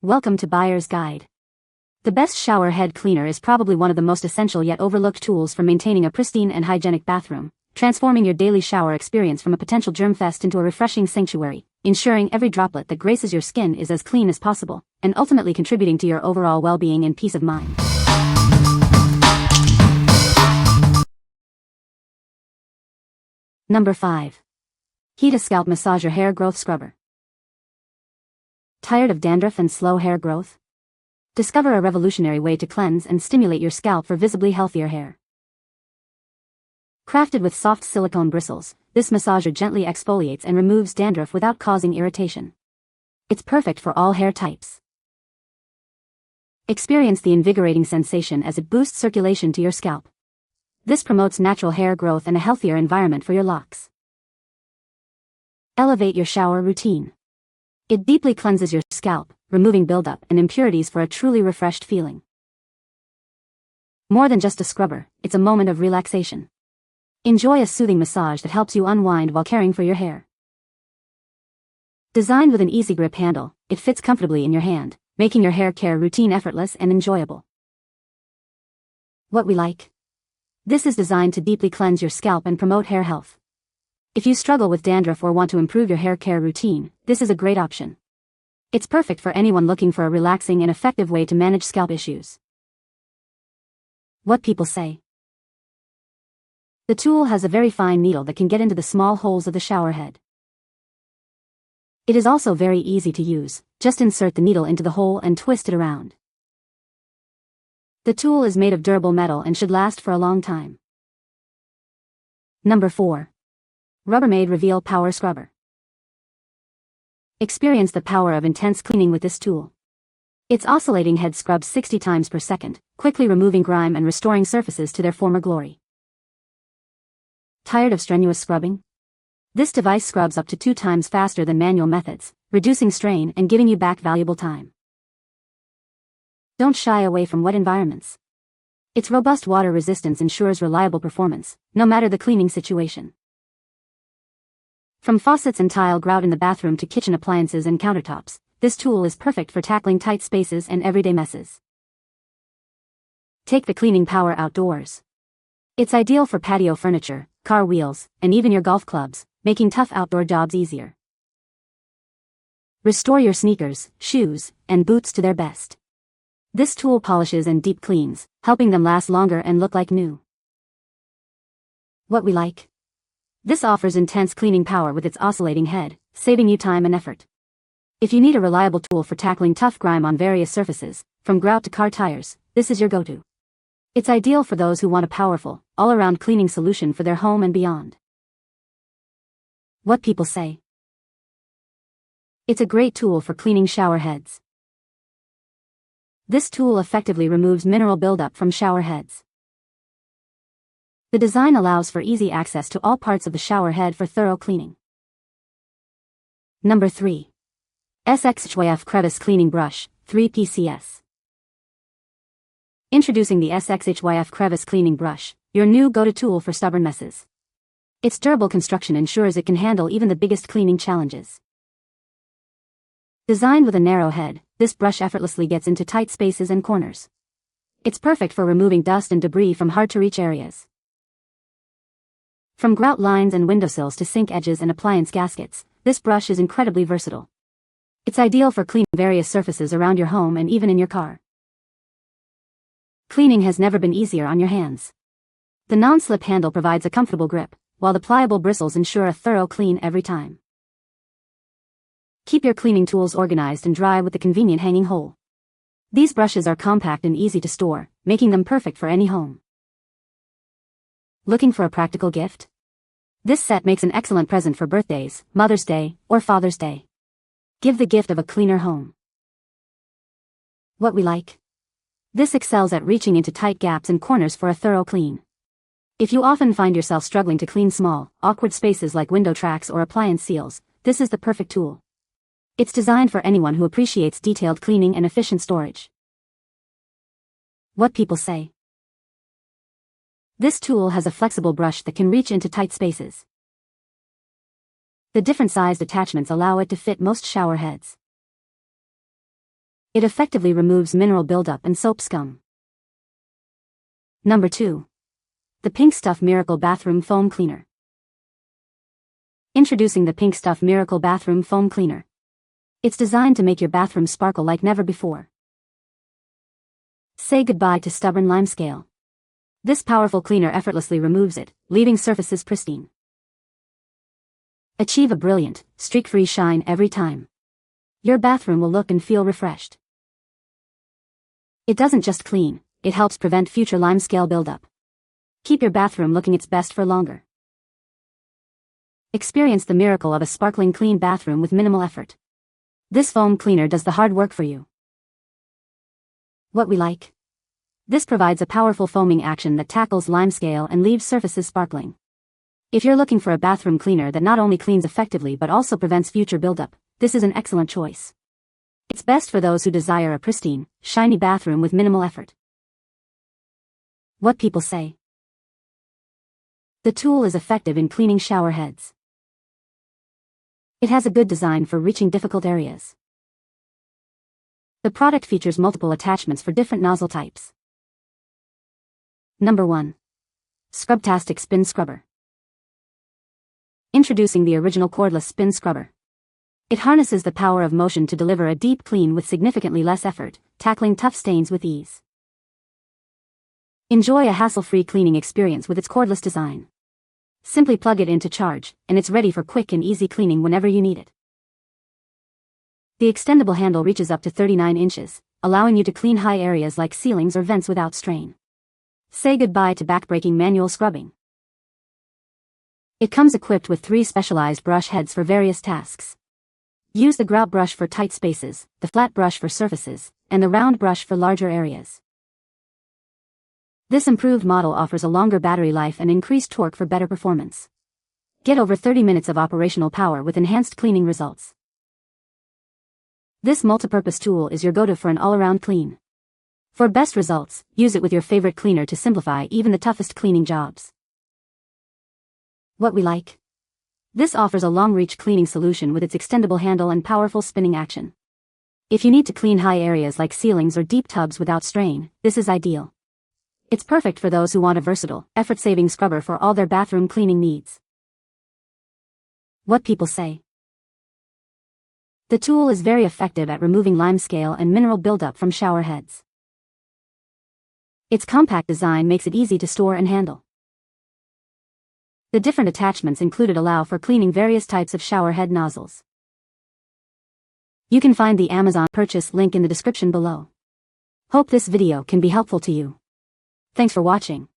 Welcome to Buyer's Guide. The best shower head cleaner is probably one of the most essential yet overlooked tools for maintaining a pristine and hygienic bathroom, transforming your daily shower experience from a potential germ-fest into a refreshing sanctuary, ensuring every droplet that graces your skin is as clean as possible, and ultimately contributing to your overall well-being and peace of mind. Number 5. HEETA Scalp Massager Hair Growth Scrubber. Tired of dandruff and slow hair growth? Discover a revolutionary way to cleanse and stimulate your scalp for visibly healthier hair. Crafted with soft silicone bristles, this massager gently exfoliates and removes dandruff without causing irritation. It's perfect for all hair types. Experience the invigorating sensation as it boosts circulation to your scalp. This promotes natural hair growth and a healthier environment for your locks. Elevate your shower routine. It deeply cleanses your scalp, removing buildup and impurities for a truly refreshed feeling. More than just a scrubber, it's a moment of relaxation. Enjoy a soothing massage that helps you unwind while caring for your hair. Designed with an easy grip handle, it fits comfortably in your hand, making your hair care routine effortless and enjoyable. What we like? This is designed to deeply cleanse your scalp and promote hair health. If you struggle with dandruff or want to improve your hair care routine, this is a great option. It's perfect for anyone looking for a relaxing and effective way to manage scalp issues. What people say. The tool has a very fine needle that can get into the small holes of the shower head. It is also very easy to use. Just insert the needle into the hole and twist it around. The tool is made of durable metal and should last for a long time. Number 4. Rubbermaid Reveal Power Scrubber. Experience the power of intense cleaning with this tool. Its oscillating head scrubs 60 times per second, quickly removing grime and restoring surfaces to their former glory. Tired of strenuous scrubbing? This device scrubs up to 2 times faster than manual methods, reducing strain and giving you back valuable time. Don't shy away from wet environments. Its robust water resistance ensures reliable performance, no matter the cleaning situation. From faucets and tile grout in the bathroom to kitchen appliances and countertops, this tool is perfect for tackling tight spaces and everyday messes. Take the cleaning power outdoors. It's ideal for patio furniture, car wheels, and even your golf clubs, making tough outdoor jobs easier. Restore your sneakers, shoes, and boots to their best. This tool polishes and deep cleans, helping them last longer and look like new. What we like? This offers intense cleaning power with its oscillating head, saving you time and effort. If you need a reliable tool for tackling tough grime on various surfaces, from grout to car tires, this is your go-to. It's ideal for those who want a powerful, all-around cleaning solution for their home and beyond. What people say. It's a great tool for cleaning shower heads. This tool effectively removes mineral buildup from shower heads. The design allows for easy access to all parts of the shower head for thorough cleaning. Number 3. SXhyf Crevice Cleaning Brush, 3PCS. Introducing the SXhyf Crevice Cleaning Brush, your new go-to tool for stubborn messes. Its durable construction ensures it can handle even the biggest cleaning challenges. Designed with a narrow head, this brush effortlessly gets into tight spaces and corners. It's perfect for removing dust and debris from hard-to-reach areas. From grout lines and windowsills to sink edges and appliance gaskets, this brush is incredibly versatile. It's ideal for cleaning various surfaces around your home and even in your car. Cleaning has never been easier on your hands. The non-slip handle provides a comfortable grip, while the pliable bristles ensure a thorough clean every time. Keep your cleaning tools organized and dry with the convenient hanging hole. These brushes are compact and easy to store, making them perfect for any home. Looking for a practical gift? This set makes an excellent present for birthdays, Mother's Day, or Father's Day. Give the gift of a cleaner home. What we like? This excels at reaching into tight gaps and corners for a thorough clean. If you often find yourself struggling to clean small, awkward spaces like window tracks or appliance seals, this is the perfect tool. It's designed for anyone who appreciates detailed cleaning and efficient storage. What people say. This tool has a flexible brush that can reach into tight spaces. The different sized attachments allow it to fit most shower heads. It effectively removes mineral buildup and soap scum. Number 2. The Pink Stuff Miracle Bathroom Foam Cleaner. Introducing the Pink Stuff Miracle Bathroom Foam Cleaner. It's designed to make your bathroom sparkle like never before. Say goodbye to stubborn limescale. This powerful cleaner effortlessly removes it, leaving surfaces pristine. Achieve a brilliant, streak-free shine every time. Your bathroom will look and feel refreshed. It doesn't just clean, it helps prevent future limescale buildup. Keep your bathroom looking its best for longer. Experience the miracle of a sparkling clean bathroom with minimal effort. This foam cleaner does the hard work for you. What we like. This provides a powerful foaming action that tackles limescale and leaves surfaces sparkling. If you're looking for a bathroom cleaner that not only cleans effectively but also prevents future buildup, this is an excellent choice. It's best for those who desire a pristine, shiny bathroom with minimal effort. What people say. The tool is effective in cleaning shower heads. It has a good design for reaching difficult areas. The product features multiple attachments for different nozzle types. Number 1. Scrubtastic Spin Scrubber. Introducing the original cordless spin scrubber. It harnesses the power of motion to deliver a deep clean with significantly less effort, tackling tough stains with ease. Enjoy a hassle-free cleaning experience with its cordless design. Simply plug it in to charge, and it's ready for quick and easy cleaning whenever you need it. The extendable handle reaches up to 39 inches, allowing you to clean high areas like ceilings or vents without strain. Say goodbye to backbreaking manual scrubbing. It comes equipped with 3 specialized brush heads for various tasks. Use the grout brush for tight spaces, the flat brush for surfaces, and the round brush for larger areas. This improved model offers a longer battery life and increased torque for better performance. Get over 30 minutes of operational power with enhanced cleaning results. This multipurpose tool is your go-to for an all-around clean. For best results, use it with your favorite cleaner to simplify even the toughest cleaning jobs. What we like. This offers a long-reach cleaning solution with its extendable handle and powerful spinning action. If you need to clean high areas like ceilings or deep tubs without strain, this is ideal. It's perfect for those who want a versatile, effort-saving scrubber for all their bathroom cleaning needs. What people say. The tool is very effective at removing limescale and mineral buildup from shower heads. Its compact design makes it easy to store and handle. The different attachments included allow for cleaning various types of shower head nozzles. You can find the Amazon purchase link in the description below. Hope this video can be helpful to you. Thanks for watching.